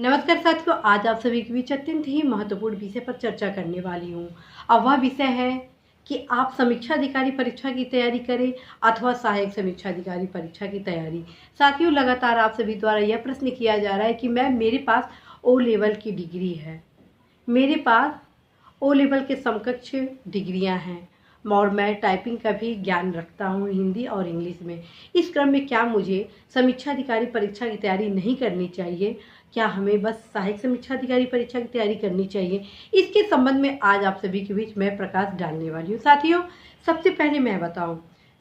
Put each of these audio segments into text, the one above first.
नमस्कार साथियों, आज आप सभी के बीच अत्यंत ही महत्वपूर्ण विषय पर चर्चा करने वाली हूँ। अब वह विषय है कि आप समीक्षा अधिकारी परीक्षा की तैयारी करें अथवा सहायक समीक्षा अधिकारी परीक्षा की तैयारी। साथियों, लगातार आप सभी द्वारा यह प्रश्न किया जा रहा है कि मेरे पास ओ लेवल की डिग्री है, मेरे पास ओ लेवल के समकक्ष डिग्रियां हैं और मैं टाइपिंग का भी ज्ञान रखता हूं, हिंदी और इंग्लिश में। इस क्रम में क्या मुझे समीक्षा अधिकारी परीक्षा की तैयारी नहीं करनी चाहिए? क्या हमें बस सहायक समीक्षा अधिकारी परीक्षा की तैयारी करनी चाहिए? इसके संबंध में आज आप सभी के बीच मैं प्रकाश डालने वाली हूँ। साथियों, सबसे पहले मैं बताऊं,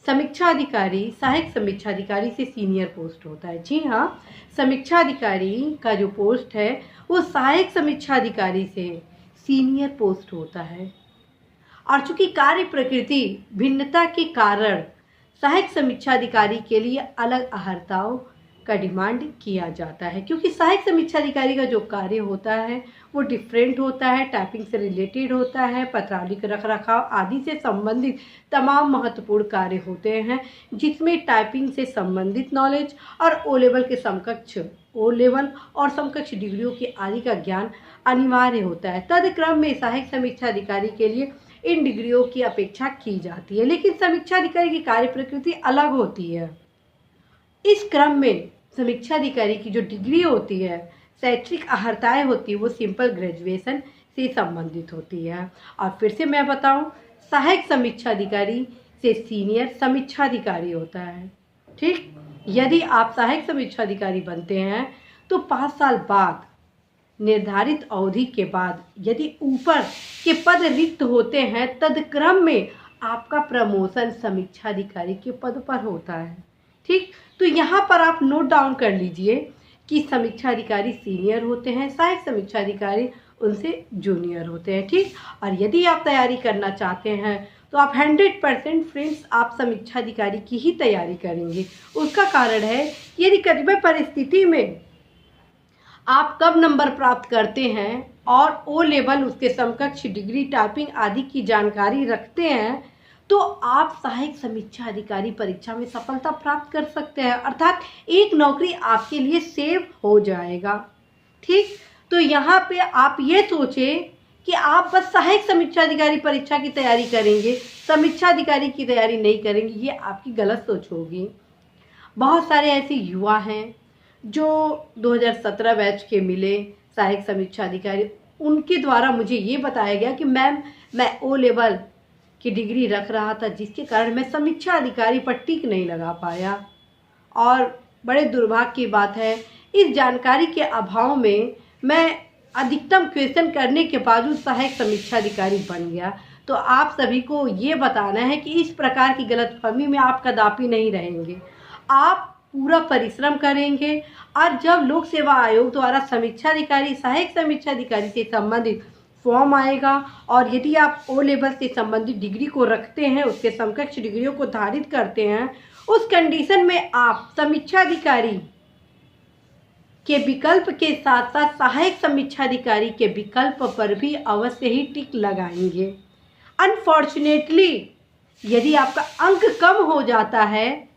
समीक्षा अधिकारी सहायक समीक्षा अधिकारी से सीनियर पोस्ट होता है। जी हाँ, समीक्षा अधिकारी का जो पोस्ट है वो सहायक समीक्षा अधिकारी से सीनियर पोस्ट होता है। और चूंकि कार्य प्रकृति भिन्नता के कारण सहायक समीक्षा अधिकारी के लिए अलग अर्हताओं का डिमांड किया जाता है, क्योंकि सहायक समीक्षा अधिकारी का जो कार्य होता है वो डिफरेंट होता है, टाइपिंग से रिलेटेड होता है, पत्रावली रख रखाव आदि से संबंधित तमाम महत्वपूर्ण कार्य होते हैं, जिसमें टाइपिंग से संबंधित नॉलेज और ओ लेवल के समकक्ष ओ लेवल और समकक्ष डिग्रियों की आदि का ज्ञान अनिवार्य होता है। तदक्रम में सहायक समीक्षा अधिकारी के लिए इन डिग्रियों की अपेक्षा की जाती है, लेकिन समीक्षा अधिकारी की कार्य प्रकृति अलग होती है। इस क्रम में समीक्षा अधिकारी की जो डिग्री होती है, शैक्षिक अर्हताएं होती है, वो सिंपल ग्रेजुएशन से संबंधित होती है। और फिर से मैं बताऊं, सहायक समीक्षा अधिकारी से सीनियर समीक्षा अधिकारी होता है। ठीक, यदि आप सहायक समीक्षा अधिकारी बनते हैं तो 5 साल बाद निर्धारित अवधि के बाद यदि ऊपर के पद रिक्त होते हैं, तदक्रम में आपका प्रमोशन समीक्षा अधिकारी के पद पर होता है। ठीक, तो यहाँ पर आप नोट डाउन कर लीजिए कि समीक्षा अधिकारी सीनियर होते हैं, सहायक समीक्षा अधिकारी उनसे जूनियर होते हैं। ठीक, और यदि आप तैयारी करना चाहते हैं तो आप 100% फ्रेंड्स आप समीक्षा अधिकारी की ही तैयारी करेंगे। उसका कारण है कि यदि कतिपय परिस्थिति में आप कब नंबर प्राप्त करते हैं और ओ लेवल उसके समकक्ष डिग्री टाइपिंग आदि की जानकारी रखते हैं, तो आप सहायक समीक्षा अधिकारी परीक्षा में सफलता प्राप्त कर सकते हैं, अर्थात एक नौकरी आपके लिए सेव हो जाएगा। ठीक, तो यहाँ पे आप ये सोचें कि आप बस सहायक समीक्षा अधिकारी परीक्षा की तैयारी करेंगे, समीक्षा अधिकारी की तैयारी नहीं करेंगे, ये आपकी गलत सोच होगी। बहुत सारे ऐसे युवा हैं जो 2017 बैच के मिले सहायक समीक्षा अधिकारी, उनके द्वारा मुझे ये बताया गया कि मैम मैं ओ लेवल की डिग्री रख रहा था, जिसके कारण मैं समीक्षा अधिकारी पर टिक नहीं लगा पाया। और बड़े दुर्भाग्य की बात है, इस जानकारी के अभाव में मैं अधिकतम क्वेश्चन करने के बावजूद सहायक समीक्षा अधिकारी बन गया। तो आप सभी को ये बताना है कि इस प्रकार की गलतफहमी में आप कदापि नहीं रहेंगे। आप पूरा परिश्रम करेंगे और जब लोक सेवा आयोग द्वारा समीक्षा अधिकारी सहायक समीक्षा अधिकारी से संबंधित फॉर्म आएगा और यदि आप ओ लेवल से संबंधित डिग्री को रखते हैं, उसके समकक्ष डिग्रियों को धारित करते हैं, उस कंडीशन में आप समीक्षा अधिकारी के विकल्प के साथ साथ सहायक समीक्षा अधिकारी के विकल्प पर भी अवश्य ही टिक लगाएंगे। अनफॉर्चुनेटली यदि आपका अंक कम हो जाता है,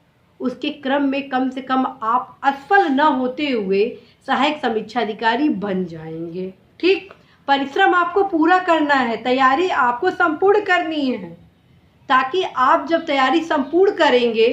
उसके क्रम में कम से कम आप असफल न होते हुए सहायक समीक्षा अधिकारी बन जाएंगे। ठीक, परिश्रम आपको पूरा करना है, तैयारी आपको संपूर्ण करनी है, ताकि आप जब तैयारी संपूर्ण करेंगे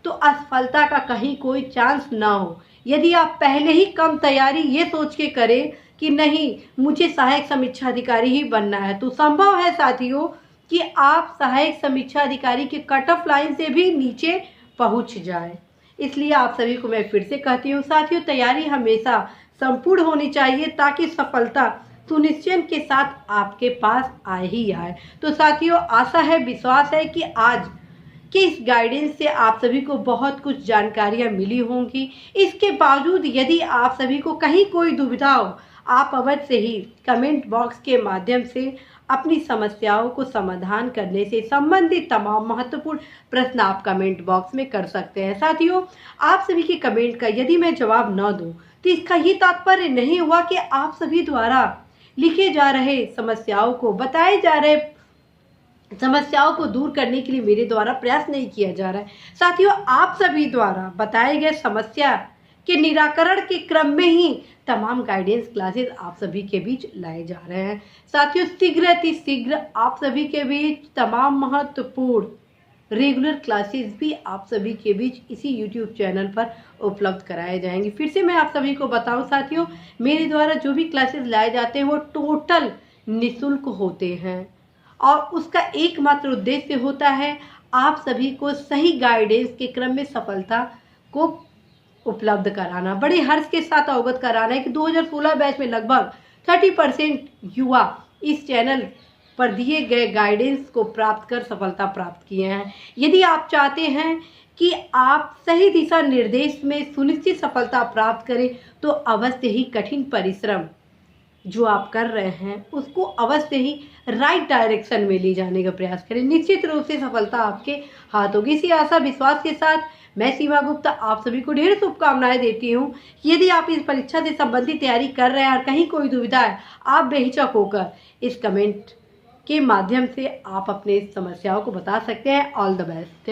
तो असफलता का कहीं कोई चांस ना हो। यदि आप पहले ही कम तैयारी ये सोच के करें कि नहीं मुझे सहायक समीक्षा अधिकारी ही बनना है, तो संभव है साथियों कि आप सहायक समीक्षा अधिकारी के कट ऑफ लाइन से भी नीचे पहुंच जाए। इसलिए आप सभी को मैं फिर से कहती हूँ साथियों, तैयारी हमेशा संपूर्ण होनी चाहिए ताकि सफलता सुनिश्चित के साथ आपके पास आए ही आए। तो साथियों, आशा है, विश्वास है कि आज के इस गाइडेंस से आप सभी को बहुत कुछ जानकारियाँ मिली होंगी। इसके बावजूद यदि आप सभी को कहीं कोई दुविधा हो, आप अवश्य ही कमेंट बॉक्स के माध्यम से अपनी समस्याओं को समाधान करने से संबंधित तमाम महत्वपूर्ण प्रश्न आप कमेंट बॉक्स में कर सकते हैं। साथियों, आप सभी के कमेंट का यदि मैं जवाब न दूं तो इसका ये तात्पर्य नहीं हुआ कि आप सभी द्वारा लिखे जा रहे समस्याओं को, बताए जा रहे समस्याओं को दूर करने के लिए मेरे द्वारा प्रयास नहीं किया जा रहा है। साथियों, आप सभी द्वारा बताए गए समस्या के निराकरण के क्रम में ही तमाम गाइडेंस क्लासेस आप सभी के बीच लाए जा रहे हैं। साथियों, शीघ्र अति शीघ्र आप सभी के बीच तमाम महत्वपूर्ण रेगुलर क्लासेस भी आप सभी के बीच इसी यूट्यूब चैनल पर उपलब्ध कराए जाएंगे। फिर से मैं आप सभी को बताऊं साथियों, मेरे द्वारा जो भी क्लासेस लाए जाते हैं वो टोटल निःशुल्क होते हैं और उसका एकमात्र उद्देश्य होता है आप सभी को सही गाइडेंस के क्रम में सफलता को उपलब्ध कराना, बड़े हर्ष के साथ अवगत कराना है कि 2016 बैच में लगभग 30% युवा इस चैनल पर दिए गए गाइडेंस को प्राप्त कर सफलता प्राप्त किए हैं। यदि आप चाहते हैं कि आप सही दिशा निर्देश में सुनिश्चित सफलता प्राप्त करें तो अवश्य ही कठिन परिश्रम जो आप कर रहे हैं उसको अवश्य ही राइट डायरेक्शन में ले जाने का प्रयास करें। निश्चित रूप से सफलता आपके हाथ होगी। इसी आशा विश्वास के साथ मैं सीमा गुप्ता आप सभी को ढेर शुभकामनाएं देती हूँ। यदि आप इस परीक्षा से संबंधित तैयारी कर रहे हैं और कहीं कोई दुविधा है, आप बेहिचक होकर इस कमेंट के माध्यम से आप अपने समस्याओं को बता सकते हैं। All the best.